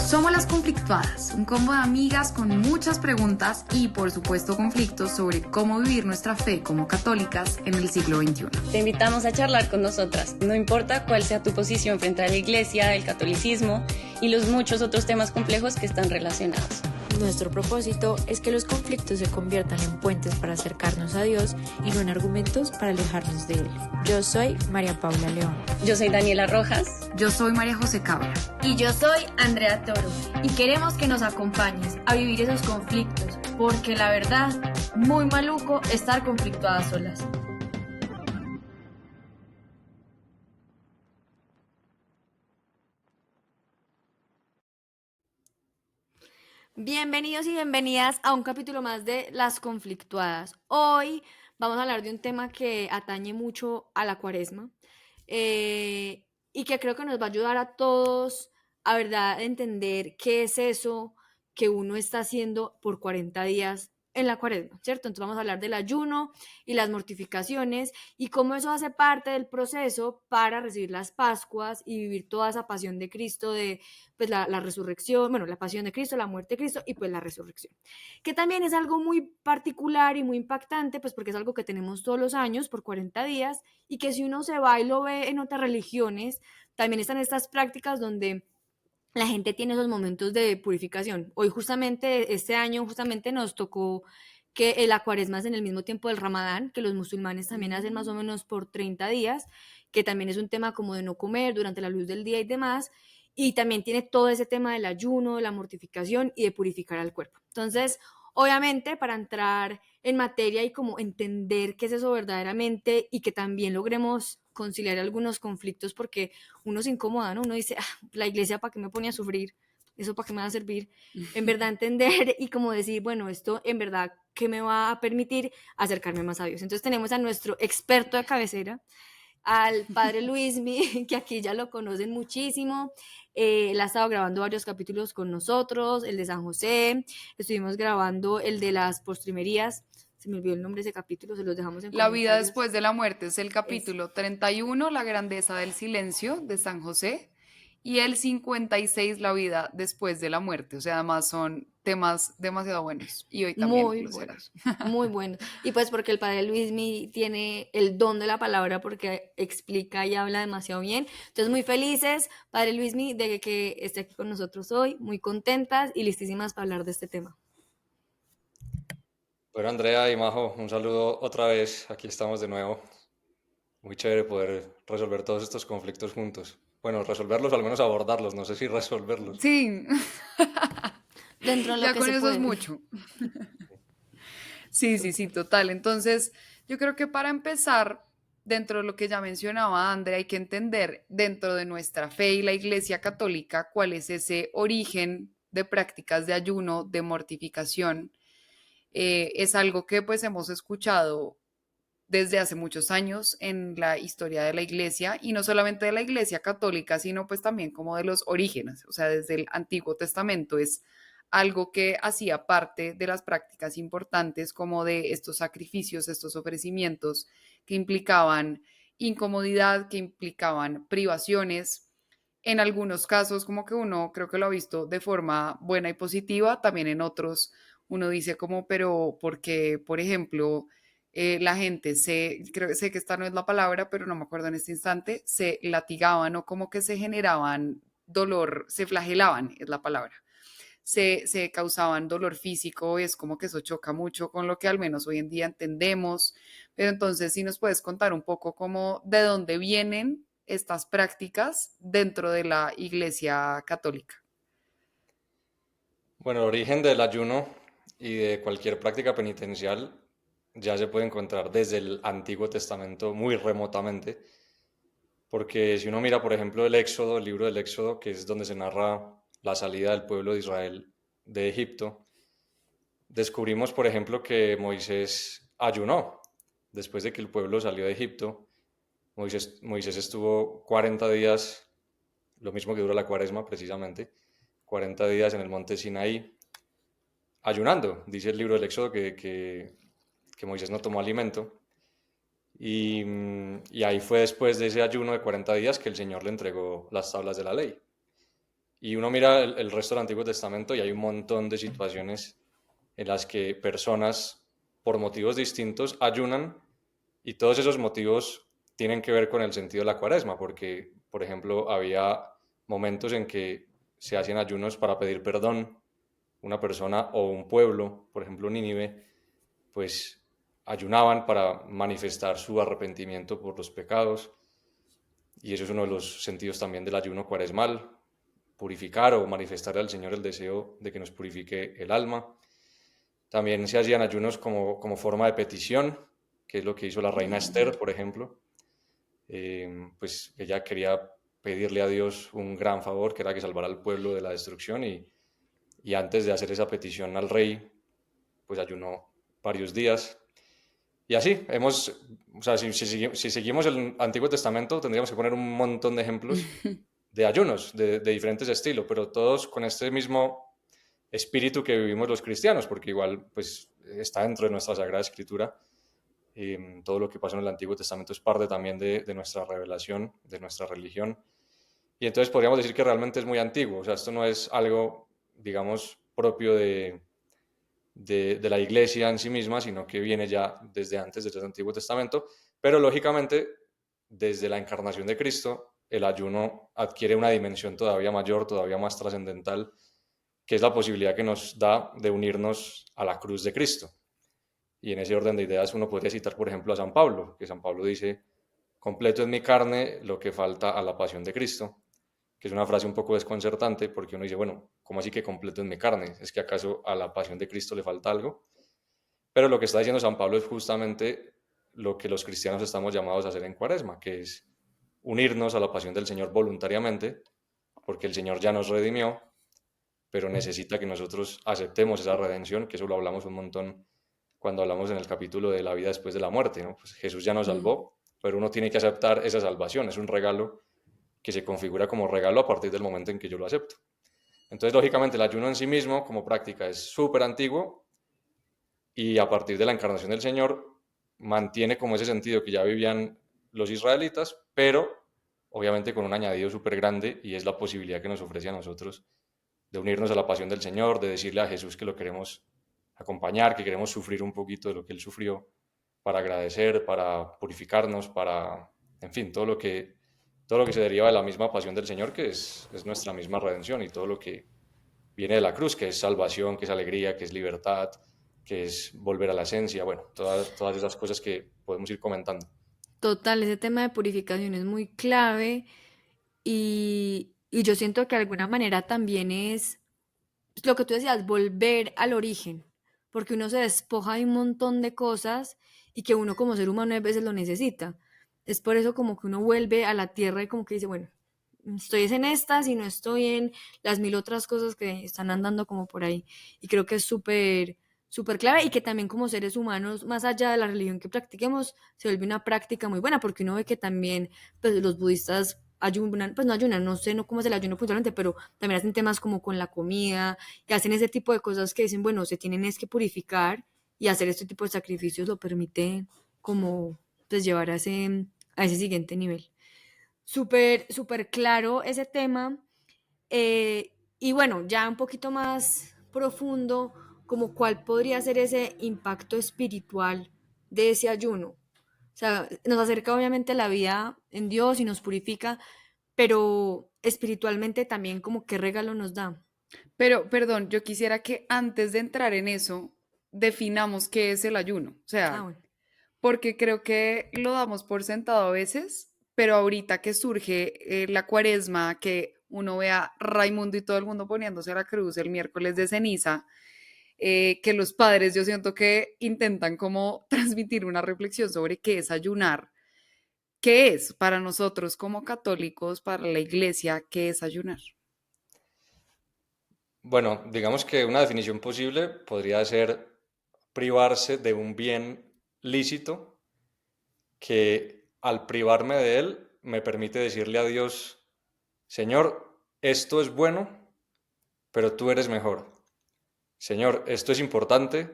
Somos las conflictuadas, un combo de amigas con muchas preguntas y por supuesto conflictos sobre cómo vivir nuestra fe como católicas en el siglo XXI. Te invitamos a charlar con nosotras, no importa cuál sea tu posición frente a la iglesia, el catolicismo y los muchos otros temas complejos que están relacionados. Nuestro propósito es que los conflictos se conviertan en puentes para acercarnos a Dios y no en argumentos para alejarnos de Él. Yo soy María Paula León. Yo soy Daniela Rojas. Yo soy María José Cabra. Y yo soy Andrea Toro. Y queremos que nos acompañes a vivir esos conflictos, porque la verdad, muy maluco estar conflictuadas solas. Bienvenidos y bienvenidas a un capítulo más de Las Conflictuadas. Hoy vamos a hablar de un tema que atañe mucho a la Cuaresma y que creo que nos va a ayudar a todos a verdad entender qué es eso que uno está haciendo por 40 días en la Cuaresma, ¿cierto? Entonces vamos a hablar del ayuno y las mortificaciones y cómo eso hace parte del proceso para recibir las Pascuas y vivir toda esa pasión de Cristo, de pues la resurrección, bueno, la pasión de Cristo, la muerte de Cristo y pues la resurrección, que también es algo muy particular y muy impactante, pues porque es algo que tenemos todos los años por 40 días y que si uno se va y lo ve en otras religiones, también están estas prácticas donde la gente tiene esos momentos de purificación. Hoy justamente, este año justamente nos tocó que la Cuaresma es en el mismo tiempo del Ramadán, que los musulmanes también hacen más o menos por 30 días, que también es un tema como de no comer durante la luz del día y demás, y también tiene todo ese tema del ayuno, de la mortificación y de purificar al cuerpo. Entonces, obviamente, para entrar en materia y como entender qué es eso verdaderamente y que también logremos conciliar algunos conflictos, porque uno se incomoda, ¿no? Uno dice, la iglesia, ¿para qué me pone a sufrir? ¿Eso para qué me va a servir? En verdad entender y como decir, bueno, esto en verdad, ¿qué me va a permitir acercarme más a Dios? Entonces tenemos a nuestro experto de cabecera, al padre Luismi, que aquí ya lo conocen muchísimo. Él ha estado grabando varios capítulos con nosotros, el de San José, estuvimos grabando el de las postrimerías, se me olvidó el nombre de ese capítulo, se los dejamos en La vida comentarios. después de la muerte es el capítulo 31, La grandeza del silencio, de San José, y el 56, La vida después de la muerte. O sea, además son temas demasiado buenos. Y hoy también Muy lo será. buenos, muy buenos. Y pues porque el padre Luismi tiene el don de la palabra porque explica y habla demasiado bien. Entonces muy felices, padre Luismi, de que esté aquí con nosotros hoy, muy contentas y listísimas para hablar de este tema. Bueno, Andrea y Majo, un saludo otra vez. Aquí estamos de nuevo. Muy chévere poder resolver todos estos conflictos juntos. Bueno, resolverlos, al menos abordarlos. No sé si resolverlos. Sí, Dentro de lo ya que con se eso es puede. mucho. Sí, total. Entonces, yo creo que para empezar, dentro de lo que ya mencionaba Andrea, hay que entender dentro de nuestra fe y la Iglesia Católica cuál es ese origen de prácticas de ayuno, de mortificación. Es algo que pues hemos escuchado desde hace muchos años en la historia de la Iglesia y no solamente de la Iglesia Católica, sino pues también como de los orígenes, o sea, desde el Antiguo Testamento es algo que hacía parte de las prácticas importantes como de estos sacrificios, estos ofrecimientos que implicaban incomodidad, que implicaban privaciones. En algunos casos como que uno creo que lo ha visto de forma buena y positiva, también en otros uno dice como, pero porque, por ejemplo, la gente sé que esta no es la palabra, pero no me acuerdo en este instante, se latigaban o como que se generaban dolor, se flagelaban, es la palabra. Se causaban dolor físico, es como que eso choca mucho con lo que al menos hoy en día entendemos. Pero entonces, si nos puedes contar un poco cómo, de dónde vienen estas prácticas dentro de la Iglesia Católica. Bueno, el origen del ayuno y de cualquier práctica penitencial ya se puede encontrar desde el Antiguo Testamento muy remotamente, porque si uno mira, por ejemplo, el Éxodo, el libro del Éxodo, que es donde se narra la salida del pueblo de Israel de Egipto, descubrimos, por ejemplo, que Moisés ayunó después de que el pueblo salió de Egipto. Moisés estuvo 40 días, lo mismo que dura la cuaresma precisamente, 40 días en el monte Sinaí, ayunando. Dice el libro del Éxodo que Moisés no tomó alimento. Y ahí fue después de ese ayuno de 40 días que el Señor le entregó las tablas de la ley. Y uno mira el resto del Antiguo Testamento y hay un montón de situaciones en las que personas, por motivos distintos, ayunan, y todos esos motivos tienen que ver con el sentido de la Cuaresma, porque, por ejemplo, había momentos en que se hacían ayunos para pedir perdón. Una persona o un pueblo, por ejemplo Nínive, pues ayunaban para manifestar su arrepentimiento por los pecados, y eso es uno de los sentidos también del ayuno cuaresmal, purificar o manifestar al Señor el deseo de que nos purifique el alma. También se hacían ayunos como forma de petición, que es lo que hizo la reina Esther, por ejemplo. Pues ella quería pedirle a Dios un gran favor, que era que salvara al pueblo de la destrucción, y antes de hacer esa petición al rey, pues ayunó varios días. Y así, o sea, si seguimos el Antiguo Testamento, tendríamos que poner un montón de ejemplos de ayunos de diferentes estilos, pero todos con este mismo espíritu que vivimos los cristianos, porque igual pues está dentro de nuestra Sagrada Escritura. Todo lo que pasó en el Antiguo Testamento es parte también de nuestra revelación, de nuestra religión. Y entonces podríamos decir que realmente es muy antiguo. O sea, esto no es algo, digamos, propio de la Iglesia en sí misma, sino que viene ya desde antes, desde el Antiguo Testamento. Pero lógicamente, desde la encarnación de Cristo, el ayuno adquiere una dimensión todavía mayor, todavía más trascendental, que es la posibilidad que nos da de unirnos a la cruz de Cristo. Y en ese orden de ideas uno podría citar, por ejemplo, a San Pablo, que San Pablo dice: completo en mi carne lo que falta a la pasión de Cristo, que es una frase un poco desconcertante, porque uno dice, bueno, ¿cómo así que completo en mi carne? ¿Es que acaso a la pasión de Cristo le falta algo? Pero lo que está diciendo San Pablo es justamente lo que los cristianos estamos llamados a hacer en Cuaresma, que es unirnos a la pasión del Señor voluntariamente, porque el Señor ya nos redimió, pero necesita que nosotros aceptemos esa redención, que eso lo hablamos un montón cuando hablamos en el capítulo de la vida después de la muerte, ¿no? Pues Jesús ya nos salvó, pero uno tiene que aceptar esa salvación, es un regalo que se configura como regalo a partir del momento en que yo lo acepto. Entonces, lógicamente, el ayuno en sí mismo como práctica es súper antiguo, y a partir de la encarnación del Señor mantiene como ese sentido que ya vivían los israelitas, pero obviamente con un añadido súper grande, y es la posibilidad que nos ofrece a nosotros de unirnos a la pasión del Señor, de decirle a Jesús que lo queremos acompañar, que queremos sufrir un poquito de lo que Él sufrió, para agradecer, para purificarnos, para, en fin, todo lo que se deriva de la misma pasión del Señor, que es nuestra misma redención, y todo lo que viene de la cruz, que es salvación, que es alegría, que es libertad, que es volver a la esencia, bueno, todas esas cosas que podemos ir comentando. Total, ese tema de purificación es muy clave y yo siento que de alguna manera también es lo que tú decías, volver al origen, porque uno se despoja de un montón de cosas y que uno como ser humano a veces lo necesita. Es por eso como que uno vuelve a la tierra y como que dice, bueno, estoy en estas y no estoy en las mil otras cosas que están andando como por ahí. Y creo que es súper, súper clave y que también como seres humanos, más allá de la religión que practiquemos, se vuelve una práctica muy buena porque uno ve que también pues, los budistas ayunan, pues no ayunan, no sé no cómo es el ayuno puntualmente, pero también hacen temas como con la comida y hacen ese tipo de cosas que dicen, bueno, se tienen es que purificar y hacer este tipo de sacrificios lo permite como pues llevar a ese siguiente nivel. Súper, súper claro ese tema. Y bueno, ya un poquito más profundo, como cuál podría ser ese impacto espiritual de ese ayuno. O sea, nos acerca obviamente a la vida en Dios y nos purifica, pero espiritualmente también como qué regalo nos da. Pero, perdón, yo quisiera que antes de entrar en eso, definamos qué es el ayuno. O Ah, sea, bueno. porque creo que lo damos por sentado a veces, pero ahorita que surge la cuaresma, que uno ve a Raimundo y todo el mundo poniéndose a la cruz el miércoles de ceniza, que los padres yo siento que intentan como transmitir una reflexión sobre qué es ayunar. ¿Qué es para nosotros como católicos, para la iglesia, qué es ayunar? Bueno, digamos que una definición posible podría ser privarse de un bien lícito que, al privarme de él, me permite decirle a Dios: Señor, esto es bueno, pero tú eres mejor. Señor, esto es importante,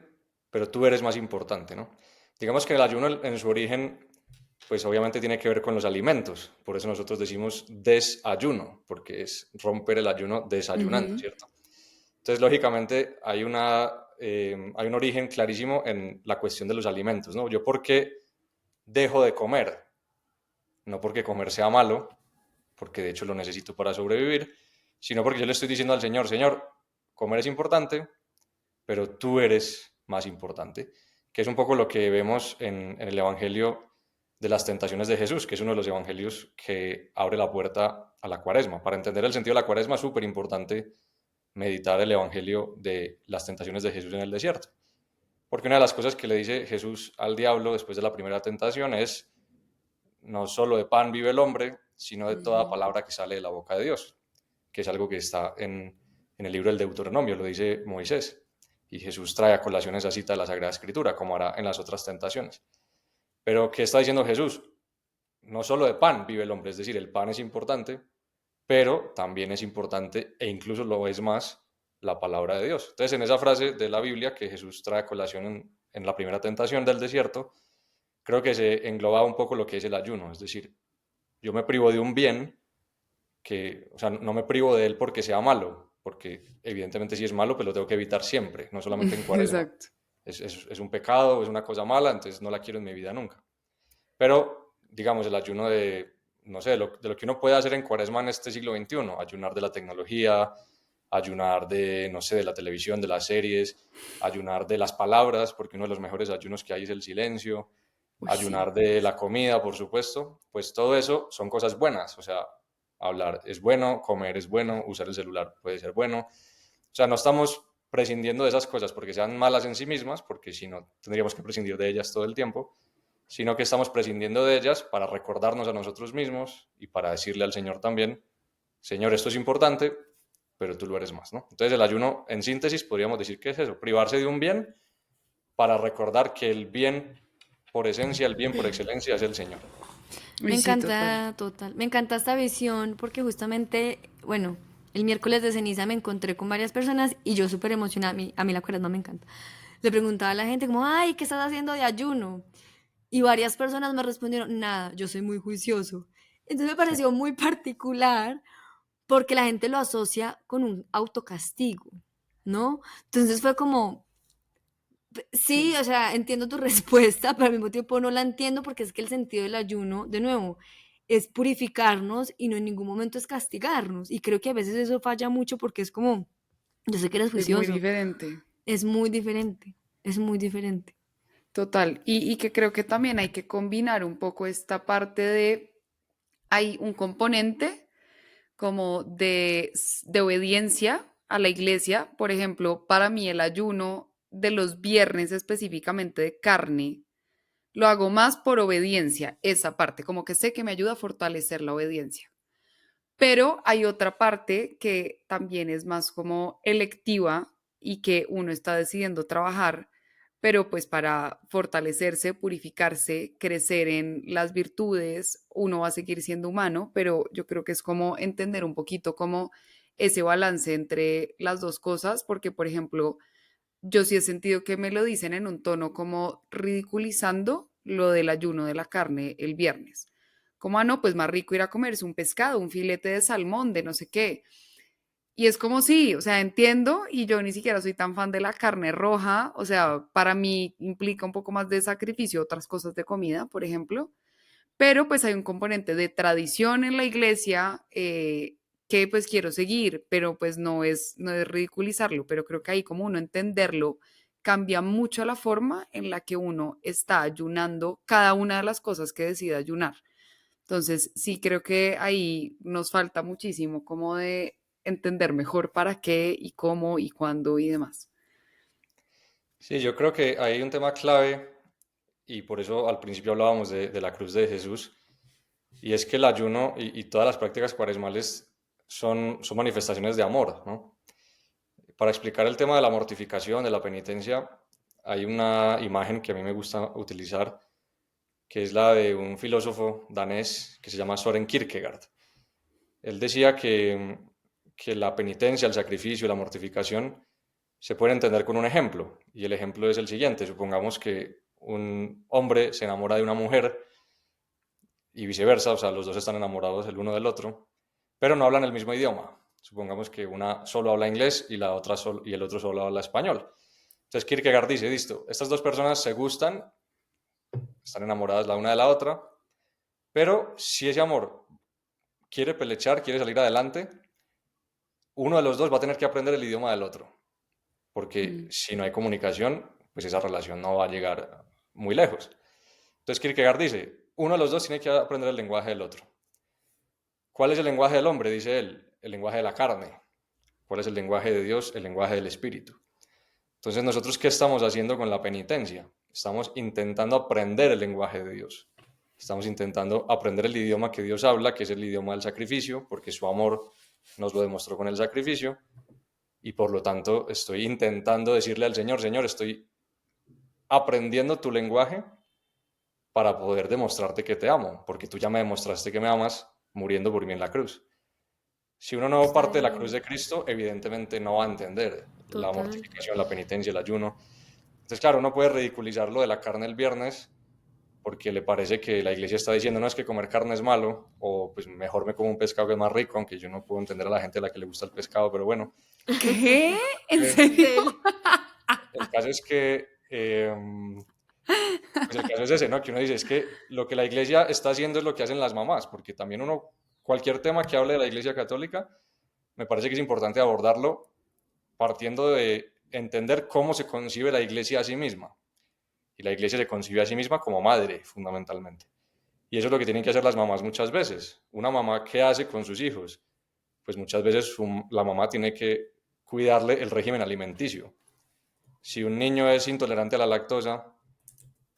pero tú eres más importante, ¿no? Digamos que el ayuno en su origen pues obviamente tiene que ver con los alimentos. Por eso nosotros decimos desayuno, porque es romper el ayuno desayunando, Ujú. ¿cierto? Entonces, lógicamente, hay un origen clarísimo en la cuestión de los alimentos, ¿no? Yo, ¿por qué dejo de comer? No porque comer sea malo, porque de hecho lo necesito para sobrevivir, sino porque yo le estoy diciendo al Señor, Señor, comer es importante, pero tú eres más importante, que es un poco lo que vemos en el Evangelio de las tentaciones de Jesús, que es uno de los evangelios que abre la puerta a la cuaresma. Para entender el sentido de la cuaresma es súper importante meditar el Evangelio de las tentaciones de Jesús en el desierto. Porque una de las cosas que le dice Jesús al diablo después de la primera tentación es, no solo de pan vive el hombre, sino de toda Ujú. palabra que sale de la boca de Dios, que es algo que está en el libro del Deuteronomio, lo dice Moisés. Y Jesús trae a colación esa cita de la Sagrada Escritura, como hará en las otras tentaciones. Pero, ¿qué está diciendo Jesús? No solo de pan vive el hombre, es decir, el pan es importante, pero también es importante, e incluso lo es más, la palabra de Dios. Entonces, en esa frase de la Biblia que Jesús trae a colación en la primera tentación del desierto, creo que se engloba un poco lo que es el ayuno, es decir, yo me privo de un bien que, o sea, no me privo de él porque sea malo, porque evidentemente si es malo, pues lo tengo que evitar siempre, no solamente en cuaresma. Exacto. Es un pecado, es una cosa mala, entonces no la quiero en mi vida nunca. Pero, digamos, el ayuno de, no sé, de lo que uno puede hacer en cuaresma en este siglo XXI, ayunar de la tecnología, ayunar de, no sé, de la televisión, de las series, ayunar de las palabras, porque uno de los mejores ayunos que hay es el silencio, Uy, sí. ayunar de la comida, por supuesto, pues todo eso son cosas buenas, o sea, hablar es bueno, comer es bueno, usar el celular puede ser bueno, o sea, no estamos prescindiendo de esas cosas porque sean malas en sí mismas, porque si no tendríamos que prescindir de ellas todo el tiempo, sino que estamos prescindiendo de ellas para recordarnos a nosotros mismos y para decirle al Señor también, Señor, esto es importante, pero tú lo eres más, ¿no? Entonces el ayuno, en síntesis, podríamos decir que es eso, privarse de un bien para recordar que el bien por esencia, el bien por excelencia es el Señor. Me Uy, sí, total. encanta, total. Me encanta esta visión porque justamente, bueno, el miércoles de ceniza me encontré con varias personas y yo súper emocionada. A mí la cuaresma me encanta. Le preguntaba a la gente como, ay, ¿qué estás haciendo de ayuno? Y varias personas me respondieron, nada, yo soy muy juicioso. Entonces me Sí, pareció muy particular porque la gente lo asocia con un autocastigo, ¿no? Entonces fue como, sí, Sí. o sea, entiendo tu respuesta, pero al mismo tiempo no la entiendo porque es que el sentido del ayuno, de nuevo, es purificarnos y no en ningún momento es castigarnos. Y creo que a veces eso falla mucho porque es como, yo sé que eres Es muy juicioso, diferente. es muy diferente, es muy diferente. Total. Y que creo que también hay que combinar un poco esta parte de, hay un componente como de obediencia a la iglesia. Por ejemplo, para mí el ayuno de los viernes específicamente de carne, lo hago más por obediencia, esa parte, como que sé que me ayuda a fortalecer la obediencia. Pero hay otra parte que también es más como electiva y que uno está decidiendo trabajar, pero pues para fortalecerse, purificarse, crecer en las virtudes, uno va a seguir siendo humano, pero yo creo que es como entender un poquito como ese balance entre las dos cosas, porque por ejemplo, yo sí he sentido que me lo dicen en un tono como ridiculizando lo del ayuno de la carne el viernes. Como, ah, no, pues más rico ir a comerse un pescado, un filete de salmón, de no sé qué. Y es como sí, o sea, entiendo y yo ni siquiera soy tan fan de la carne roja, o sea, para mí implica un poco más de sacrificio otras cosas de comida, por ejemplo, pero pues hay un componente de tradición en la iglesia que pues quiero seguir, pero pues no es ridiculizarlo, pero creo que ahí como uno entenderlo cambia mucho la forma en la que uno está ayunando cada una de las cosas que decide ayunar. Entonces, sí creo que ahí nos falta muchísimo como de entender mejor para qué y cómo y cuándo y demás. sí, yo creo que hay un tema clave y por eso al principio hablábamos de la cruz de Jesús, y es que el ayuno y todas las prácticas cuaresmales son manifestaciones de amor, ¿no? Para explicar el tema de la mortificación, de la penitencia, hay una imagen que a mí me gusta utilizar, que es la de un filósofo danés que se llama Søren Kierkegaard. Él decía que la penitencia, el sacrificio, la mortificación se puede entender con un ejemplo, y el ejemplo es el siguiente. Supongamos que un hombre se enamora de una mujer y viceversa, o sea, los dos están enamorados el uno del otro, pero no hablan el mismo idioma. Supongamos que una solo habla inglés y y el otro solo habla español. Entonces Kierkegaard dice, listo, estas dos personas se gustan, están enamoradas la una de la otra, pero si ese amor quiere pelechar, quiere salir adelante, uno de los dos va a tener que aprender el idioma del otro, porque si no hay comunicación, pues esa relación no va a llegar muy lejos. Entonces Kierkegaard dice, uno de los dos tiene que aprender el lenguaje del otro. ¿Cuál es el lenguaje del hombre? Dice él, el lenguaje de la carne. ¿Cuál es el lenguaje de Dios? El lenguaje del espíritu. Entonces, ¿nosotros qué estamos haciendo con la penitencia? Estamos intentando aprender el lenguaje de Dios. Estamos intentando aprender el idioma que Dios habla, que es el idioma del sacrificio, porque su amor nos lo demostró con el sacrificio. Y por lo tanto, estoy intentando decirle al Señor, Señor, estoy aprendiendo tu lenguaje para poder demostrarte que te amo, porque tú ya me demostraste que me amas muriendo por mí en la cruz. Si uno no parte de la cruz de Cristo, evidentemente no va a entender la Total. mortificación, la penitencia, el ayuno. Entonces, claro, uno puede ridiculizar lo de la carne el viernes porque le parece que la iglesia está diciendo, no, es que comer carne es malo, o pues mejor me como un pescado que es más rico, aunque yo no puedo entender a la gente a la que le gusta el pescado, pero bueno. ¿Qué? ¿En serio? El caso es que, pues el caso es ese, ¿no? Que uno dice, es que lo que la iglesia está haciendo es lo que hacen las mamás, porque también uno, cualquier tema que hable de la iglesia católica, me parece que es importante abordarlo partiendo de entender cómo se concibe la iglesia a sí misma. Y la iglesia se concibe a sí misma como madre, fundamentalmente. Y eso es lo que tienen que hacer las mamás muchas veces. Una mamá, ¿qué hace con sus hijos? Pues muchas veces la mamá tiene que cuidarle el régimen alimenticio. Si un niño es intolerante a la lactosa,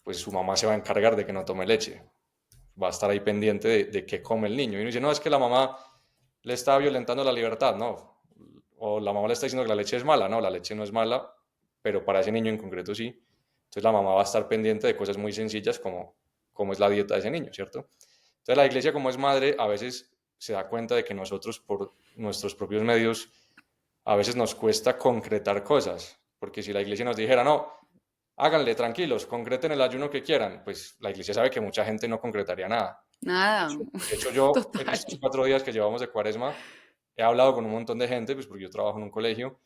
pues su mamá se va a encargar de que no tome leche. Va a estar ahí pendiente de qué come el niño. Y uno dice, no, es que la mamá le está violentando la libertad, no. O la mamá le está diciendo que la leche es mala, no, la leche no es mala, pero para ese niño en concreto sí. Entonces la mamá va a estar pendiente de cosas muy sencillas como cómo es la dieta de ese niño, ¿cierto? Entonces la iglesia, como es madre, a veces se da cuenta de que nosotros por nuestros propios medios a veces nos cuesta concretar cosas, porque si la iglesia nos dijera, no, háganle tranquilos, concreten el ayuno que quieran, pues la iglesia sabe que mucha gente no concretaría nada. Nada. De hecho, yo en Total. estos 4 días que llevamos de Cuaresma he hablado con un montón de gente, pues porque yo trabajo en un colegio,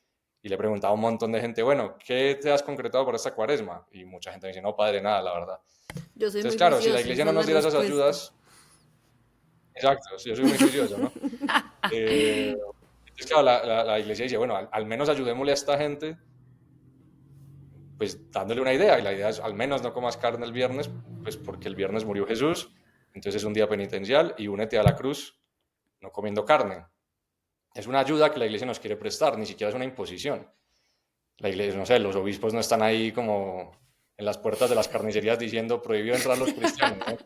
y le he preguntado a un montón de gente, bueno, ¿qué te has concretado por esta Cuaresma? Y mucha gente me dice, no, padre, nada, la verdad. Yo soy Entonces, muy claro, si la juiciosa, iglesia esa no es nos la diera esas respuesta. ayudas, exacto, sí, yo soy muy juicioso, ¿no? Entonces, claro, la iglesia dice, bueno, al menos ayudémosle a esta gente, pues dándole una idea, y la idea es al menos no comas carne el viernes, pues porque el viernes murió Jesús, entonces es un día penitencial y únete a la cruz no comiendo carne. Es una ayuda que la iglesia nos quiere prestar, ni siquiera es una imposición. La iglesia, no sé, los obispos no están ahí como en las puertas de las carnicerías diciendo prohibido entrar los cristianos, ¿no?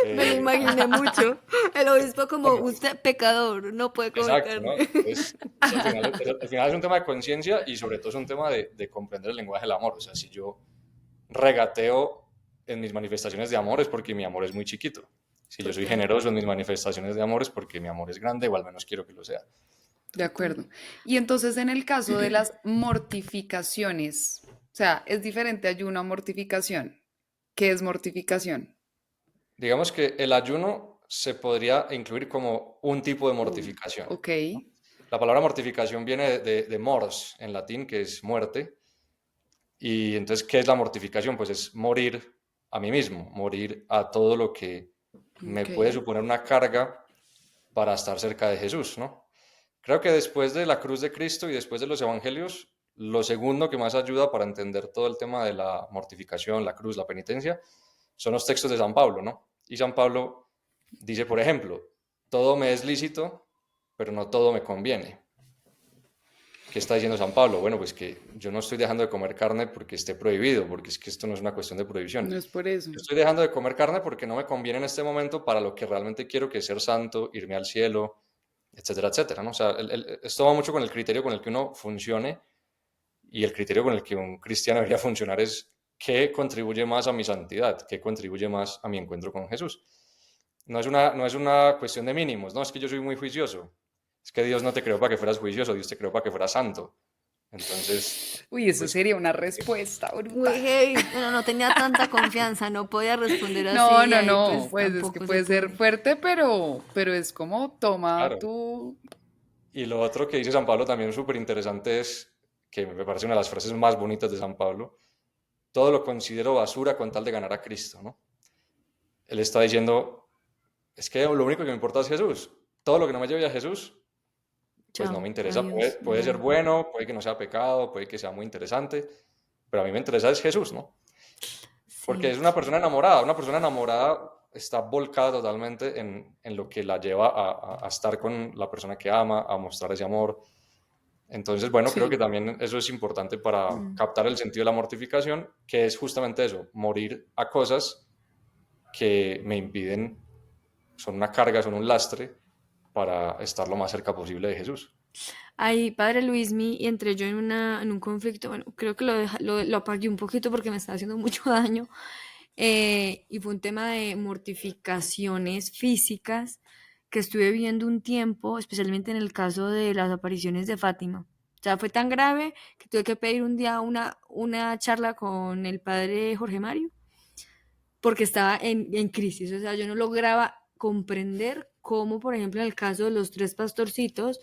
Me lo imaginé mucho. El obispo como, usted pecador, no puede comer Exacto, ¿no? carne. Entonces, al final es un tema de conciencia y sobre todo es un tema de comprender el lenguaje del amor. O sea, si yo regateo en mis manifestaciones de amor es porque mi amor es muy chiquito. Si yo soy generoso en mis manifestaciones de amor es porque mi amor es grande o al menos quiero que lo sea. De acuerdo. Y entonces en el caso de las mortificaciones, o sea, es diferente ayuno a mortificación. ¿Qué es mortificación? Digamos que el ayuno se podría incluir como un tipo de mortificación. Ok. La palabra mortificación viene de mors en latín, que es muerte. Y entonces, ¿qué es la mortificación? Pues es morir a mí mismo, morir a todo lo que me Ok. puede suponer una carga para estar cerca de Jesús, ¿no? Creo que después de la cruz de Cristo y después de los evangelios, lo segundo que más ayuda para entender todo el tema de la mortificación, la cruz, la penitencia, son los textos de San Pablo, ¿no? Y San Pablo dice, por ejemplo, todo me es lícito, pero no todo me conviene. ¿Qué está diciendo San Pablo? Bueno, pues que yo no estoy dejando de comer carne porque esté prohibido, porque es que esto no es una cuestión de prohibición. No es por eso. Yo estoy dejando de comer carne porque no me conviene en este momento para lo que realmente quiero, que es ser santo, irme al cielo, etcétera, etcétera, ¿no? O sea, esto va mucho con el criterio con el que uno funcione y el criterio con el que un cristiano debería funcionar es qué contribuye más a mi santidad, qué contribuye más a mi encuentro con Jesús. No es una cuestión de mínimos, no, es que yo soy muy juicioso. Es que Dios no te creó para que fueras juicioso, Dios te creó para que fueras santo. Entonces, Uy, eso pues, sería una respuesta Muy brutal. heavy. Bueno, no tenía tanta confianza, no podía responder No, así, y no, ahí no, pues pues es que tampoco se puede ser puede. fuerte, pero es como toma claro. tú. Y lo otro que dice San Pablo también súper interesante es, que me parece una de las frases más bonitas de San Pablo, todo lo considero basura con tal de ganar a Cristo, ¿no? Él está diciendo, es que lo único que me importa es Jesús. Todo lo que no me lleve a Jesús, pues no Chao, me interesa. Puede, adiós, puede ser ya. bueno, puede que no sea pecado, puede que sea muy interesante, pero a mí me interesa es Jesús, ¿no? Porque Sí. es una persona enamorada está volcada totalmente en lo que la lleva a estar con la persona que ama, a mostrar ese amor. Entonces, bueno, creo que Sí. también eso es importante para Mm. captar el sentido de la mortificación, que es justamente eso, morir a cosas que me impiden, son una carga, son un lastre para estar lo más cerca posible de Jesús. Ahí, padre Luismi, y entré yo en un conflicto, bueno, creo que lo apagué un poquito porque me estaba haciendo mucho daño, y fue un tema de mortificaciones físicas que estuve viendo un tiempo, especialmente en el caso de las apariciones de Fátima. O sea, fue tan grave que tuve que pedir un día una charla con el padre Jorge Mario, porque estaba en crisis. O sea, yo no lograba comprender cómo, por ejemplo, en el caso de los tres pastorcitos,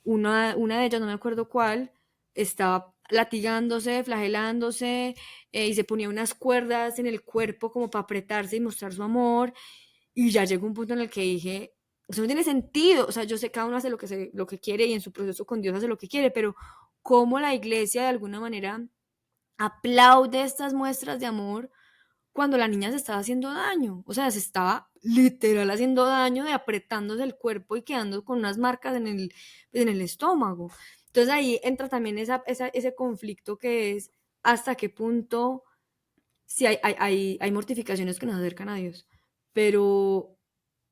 una de ellas, no me acuerdo cuál, estaba latigándose, flagelándose, y se ponía unas cuerdas en el cuerpo como para apretarse y mostrar su amor. Y ya llegó un punto en el que dije, eso no tiene sentido. O sea, yo sé, cada uno hace lo que quiere y en su proceso con Dios hace lo que quiere, pero cómo la iglesia de alguna manera aplaude estas muestras de amor cuando la niña se estaba haciendo daño. O sea, se estaba literal haciendo daño de apretándose el cuerpo y quedando con unas marcas en el estómago. Entonces ahí entra también ese conflicto que es hasta qué punto, si hay mortificaciones que nos acercan a Dios, pero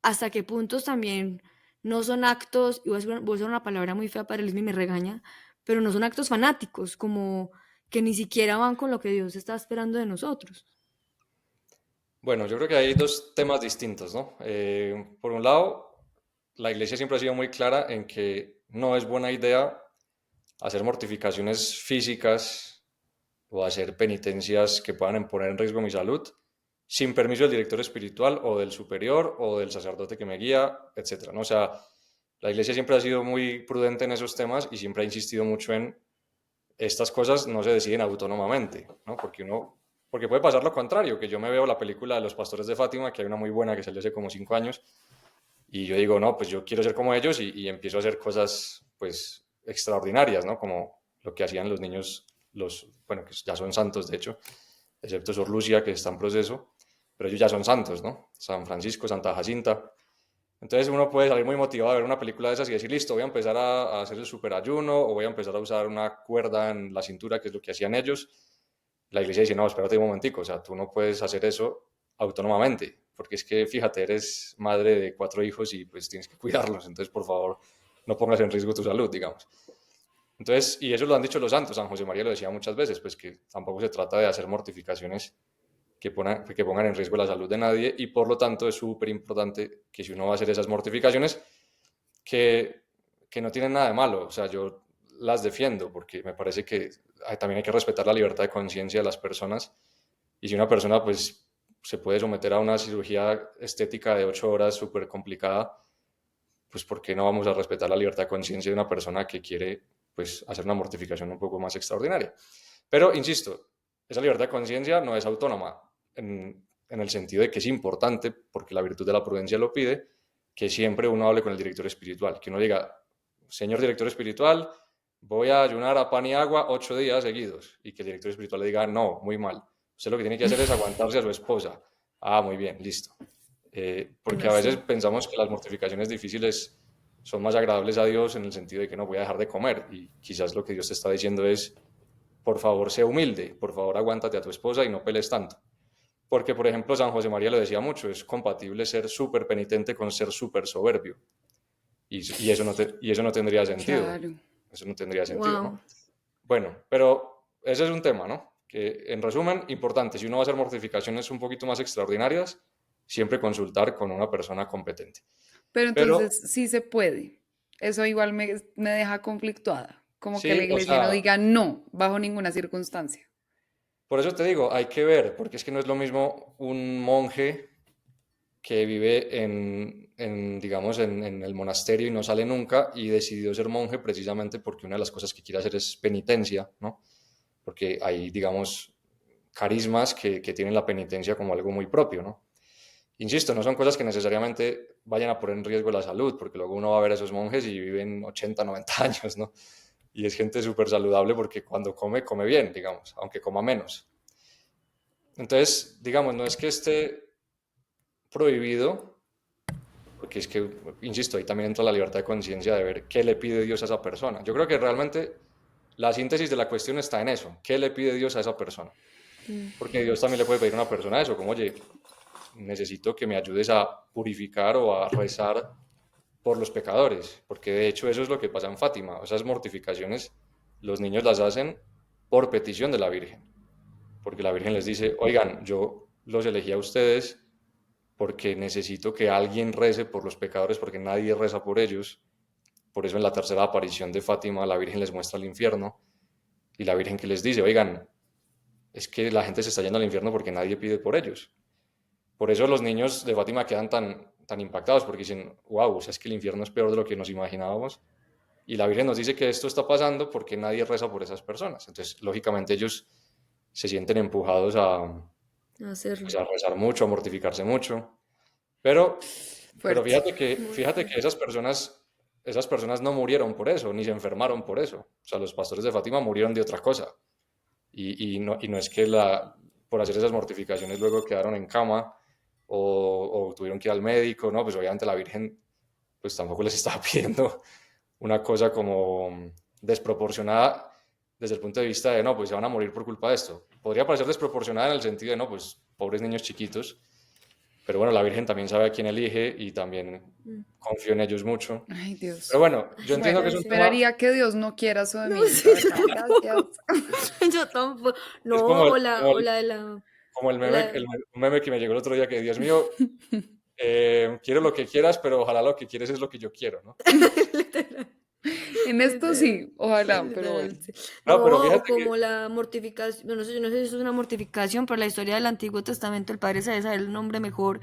hasta qué puntos también no son actos, y voy a usar una palabra muy fea para él y me regaña, pero no son actos fanáticos, como que ni siquiera van con lo que Dios está esperando de nosotros. Bueno, yo creo que hay dos temas distintos, ¿no? Por un lado, la iglesia siempre ha sido muy clara en que no es buena idea hacer mortificaciones físicas o hacer penitencias que puedan poner en riesgo mi salud sin permiso del director espiritual o del superior o del sacerdote que me guía, etcétera, ¿no? O sea, la iglesia siempre ha sido muy prudente en esos temas y siempre ha insistido mucho en estas cosas no se deciden autónomamente, ¿no? Porque puede pasar lo contrario, que yo me veo la película de los pastores de Fátima, que hay una muy buena que salió hace como 5 años, y yo digo, no, pues yo quiero ser como ellos y empiezo a hacer cosas, pues, extraordinarias, ¿no? Como lo que hacían los niños, bueno, que ya son santos, de hecho, excepto Sor Lucia, que está en proceso, pero ellos ya son santos, ¿no? San Francisco, Santa Jacinta. Entonces uno puede salir muy motivado a ver una película de esas y decir, listo, voy a empezar a hacer el superayuno o voy a empezar a usar una cuerda en la cintura, que es lo que hacían ellos. La iglesia dice, no, espérate un momentico, o sea, tú no puedes hacer eso autónomamente, porque es que, fíjate, eres madre de 4 hijos y pues tienes que cuidarlos, entonces por favor no pongas en riesgo tu salud, digamos. Entonces, y eso lo han dicho los santos, San José María lo decía muchas veces, pues que tampoco se trata de hacer mortificaciones que pongan en riesgo la salud de nadie y por lo tanto es súper importante que si uno va a hacer esas mortificaciones, que, que no tienen nada de malo, o sea, yo las defiendo porque me parece que también hay que respetar la libertad de conciencia de las personas y si una persona pues se puede someter a una cirugía estética de 8 horas súper complicada, pues ¿por qué no vamos a respetar la libertad de conciencia de una persona que quiere pues hacer una mortificación un poco más extraordinaria? Pero, insisto, esa libertad de conciencia no es autónoma en el sentido de que es importante, porque la virtud de la prudencia lo pide, que siempre uno hable con el director espiritual, que uno diga, señor director espiritual, voy a ayunar a pan y agua 8 días seguidos, y que el director espiritual le diga, no, muy mal. Usted lo que tiene que hacer es aguantarse a su esposa. Ah, muy bien, listo. Porque Bueno, a veces sí. pensamos que las mortificaciones difíciles son más agradables a Dios en el sentido de que no voy a dejar de comer, y quizás lo que Dios te está diciendo es, por favor, sé humilde, por favor, aguántate a tu esposa y no pelees tanto. Porque, por ejemplo, San José María lo decía mucho, es compatible ser súper penitente con ser súper soberbio. Y eso no tendría sentido. Claro. Eso no tendría sentido, Wow. ¿no? Bueno, pero ese es un tema, ¿no? Que, en resumen, importante, si uno va a hacer mortificaciones un poquito más extraordinarias, siempre consultar con una persona competente. Pero Pero entonces sí se puede. Eso igual me deja conflictuada. Como que la Sí, o iglesia no sea, diga no, bajo ninguna circunstancia. por eso te digo, hay que ver, porque es que no es lo mismo un monje que vive digamos, en el monasterio y no sale nunca y decidió ser monje precisamente porque una de las cosas que quiere hacer es penitencia, ¿no? Porque hay, digamos, carismas que tienen la penitencia como algo muy propio, ¿no? Insisto, no son cosas que necesariamente vayan a poner en riesgo la salud, porque luego uno va a ver a esos monjes y viven 80, 90 años, ¿no? Y es gente súper saludable porque cuando come, come bien, digamos, aunque coma menos. Entonces, digamos, no es que esté prohibido, porque es que, insisto, ahí también entra la libertad de conciencia de ver qué le pide Dios a esa persona. Yo creo que realmente la síntesis de la cuestión está en eso, qué le pide Dios a esa persona. Porque Dios también le puede pedir a una persona eso, como, oye, necesito que me ayudes a purificar o a rezar por los pecadores, porque de hecho eso es lo que pasa en Fátima. Esas mortificaciones los niños las hacen por petición de la Virgen, porque la Virgen les dice, oigan, yo los elegí a ustedes porque necesito que alguien rece por los pecadores, porque nadie reza por ellos. Por eso en la tercera aparición de Fátima la Virgen les muestra el infierno y la Virgen que les dice, oigan, es que la gente se está yendo al infierno porque nadie pide por ellos. Por eso los niños de Fátima quedan tan impactados, porque dicen, wow, o sea, es que el infierno es peor de lo que nos imaginábamos. Y la Virgen nos dice que esto está pasando porque nadie reza por esas personas. Entonces, lógicamente, ellos se sienten empujados Hacerlo. pues, a rezar mucho, a mortificarse mucho. Pero Fuerte. fíjate que esas personas no murieron por eso, ni se enfermaron por eso. O sea, los pastores de Fátima murieron de otra cosa. Y no es que por hacer esas mortificaciones luego quedaron en cama o tuvieron que ir al médico, ¿no? Pues obviamente la Virgen pues tampoco les estaba pidiendo una cosa como desproporcionada desde el punto de vista de, no, pues se van a morir por culpa de esto. Podría parecer desproporcionada en el sentido de, no, pues pobres niños chiquitos, pero bueno, la Virgen también sabe a quién elige y también confío en ellos mucho. Ay, Pero Dios. bueno, yo entiendo que es Bueno, un sí. tema, Esperaría que Dios no quiera eso de No, mí, sí. de verdad. Gracias. Yo tampoco. es No, o la de la. como O la el meme que me llegó el otro día que, Dios mío, quiero lo que quieras, pero ojalá lo que quieres es lo que yo quiero, ¿no? Literal. En esto sí, ojalá, pero bueno. Literal, sí. No, pero No, o fíjate que, como la mortificación, no sé, yo no sé si eso es una mortificación, pero la historia del Antiguo Testamento, el padre sabe saber el nombre mejor,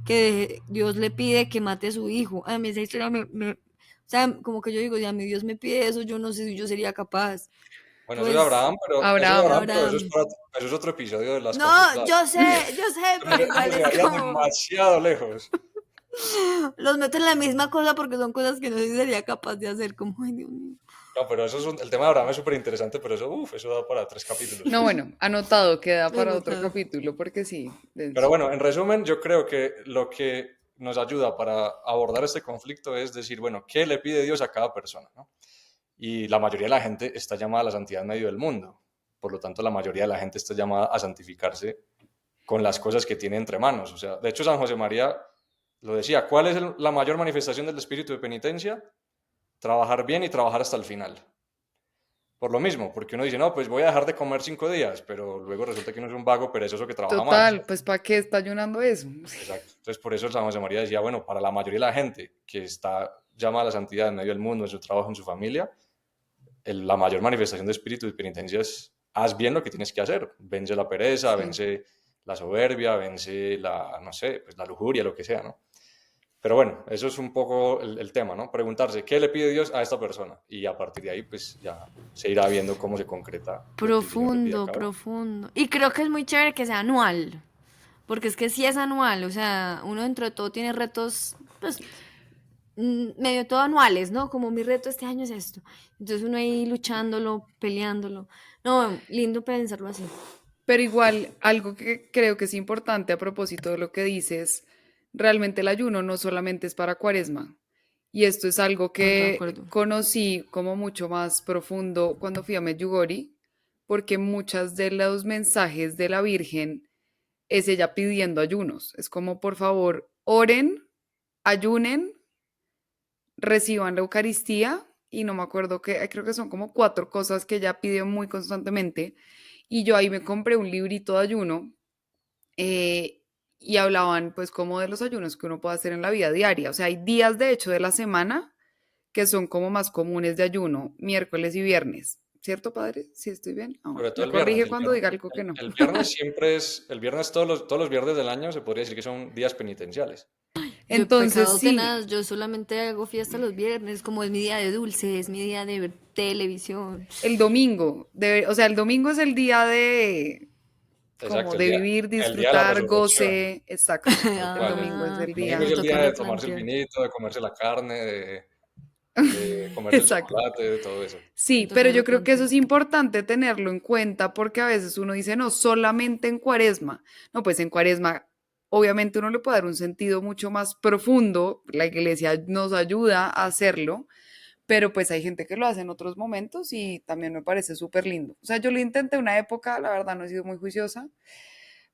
que Dios le pide que mate a su hijo. A mí esa historia o sea, como que yo digo, si a mi Dios me pide eso, yo no sé si yo sería capaz. bueno, eso de Pues, Abraham, Abraham. pero Abraham. eso es otro episodio de las No, conflictadas. yo sé, pero Eso igual nos es llevaría como, demasiado lejos. los meto en la misma cosa porque son cosas que no sé si sería capaz de hacer, como, ay, Dios mío. No, pero el tema de Abraham es súper interesante, pero eso da para 3 capítulos. No, bueno, anotado, queda para otro Anotado. capítulo, porque sí, Pero denso. bueno, en resumen, yo creo que lo que nos ayuda para abordar este conflicto es decir, bueno, ¿qué le pide Dios a cada persona? ¿No? Y la mayoría de la gente está llamada a la santidad en medio del mundo. Por lo tanto, la mayoría de la gente está llamada a santificarse con las cosas que tiene entre manos. O sea, de hecho, San José María lo decía, ¿cuál es la mayor manifestación del espíritu de penitencia? Trabajar bien y trabajar hasta el final. Por lo mismo, porque uno dice, no, pues voy a dejar de comer 5 días, pero luego resulta que uno es un vago perezoso que trabaja más. Total, pues ¿para qué está ayunando eso? Exacto. Entonces, por eso el San José María decía, bueno, para la mayoría de la gente que está llamada a la santidad en medio del mundo, en su trabajo, en su familia, la mayor manifestación de espíritu de penitencia es haz bien lo que tienes que hacer. Vence la pereza, Sí. vence la soberbia, vence no sé, pues la lujuria, lo que sea, ¿no? Pero bueno, eso es un poco el tema, ¿no? Preguntarse, ¿qué le pide Dios a esta persona? Y a partir de ahí, pues ya se irá viendo cómo se concreta lo que el Señor le pide a Profundo, cada uno. profundo. Y creo que es muy chévere que sea anual, porque es que sí es anual, o sea, uno dentro de todo tiene retos, pues, medio todo anuales, ¿no? Como mi reto este año es esto. Entonces uno ahí luchándolo, peleándolo. No, lindo pensarlo así. Pero igual, algo que creo que es importante a propósito de lo que dices, realmente el ayuno no solamente es para Cuaresma. Y esto es algo De que acuerdo. conocí como mucho más profundo cuando fui a Medjugorje, porque muchos de los mensajes de la Virgen es ella pidiendo ayunos. Es como, por favor, oren, ayunen, reciban la Eucaristía, y no me acuerdo qué, creo que son como 4 cosas que ella pide muy constantemente. Y yo ahí me compré un librito de ayuno, eh, y hablaban pues como de los ayunos que uno puede hacer en la vida diaria. O sea, hay días de hecho de la semana que son como más comunes de ayuno, miércoles y viernes. ¿Cierto, padre? ¿Sí estoy bien? Ah, bueno. Sobre todo Me el viernes. corrige cuando diga algo que no. El viernes siempre es, el viernes todos los viernes del año se podría decir que son días penitenciales. Yo he Entonces, pecado sí, tenaz, yo solamente hago fiesta los viernes, como es mi día de dulce, es mi día de ver televisión. el domingo, o sea, el domingo es el día de como Exacto, de vivir, el día de la disfrutar, resurrección, goce, exacto. tal El cual. domingo es Ah, el El domingo me es día, el toca día de tomarse el replantear. vinito, de comerse la carne, de comerse el exacto. chocolate, de todo eso. Me Sí, pero toca yo creo que eso replantear. es importante tenerlo en cuenta porque a veces uno dice, no, solamente en cuaresma. No, pues en cuaresma, obviamente uno le puede dar un sentido mucho más profundo, la iglesia nos ayuda a hacerlo, pero pues hay gente que lo hace en otros momentos y también me parece súper lindo. O sea, yo lo intenté una época, la verdad no he sido muy juiciosa,